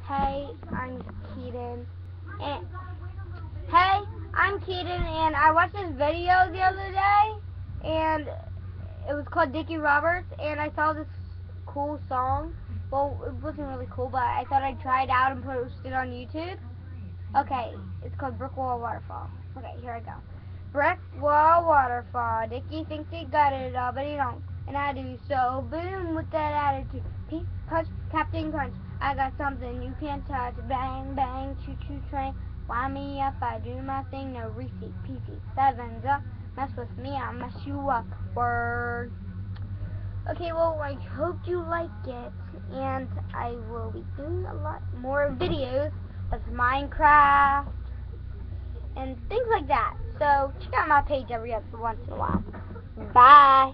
Hey, I'm Keaton. And hey, I'm Keaton, and I watched this video the other day, and it was called Dickie Roberts, and I saw this cool song. Well, it wasn't really cool, but I thought I'd try it out and post it on YouTube. Okay, it's called Brick Wall Waterfall. Okay, here I go. Brick Wall Waterfall. Dickie thinks he got it all, but he don't. And I do so. Boom with that attitude. Peace, punch, Captain Crunch. I got something you can't touch. Bang, bang, choo-choo train. Wind me up, I do my thing. No receipt, PC. Seven's up. Mess with me, I'll mess you up. Word. Okay, well, I hope you like it. And I will be doing a lot more videos of Minecraft and things like that. So check out my page every once in a while. Bye.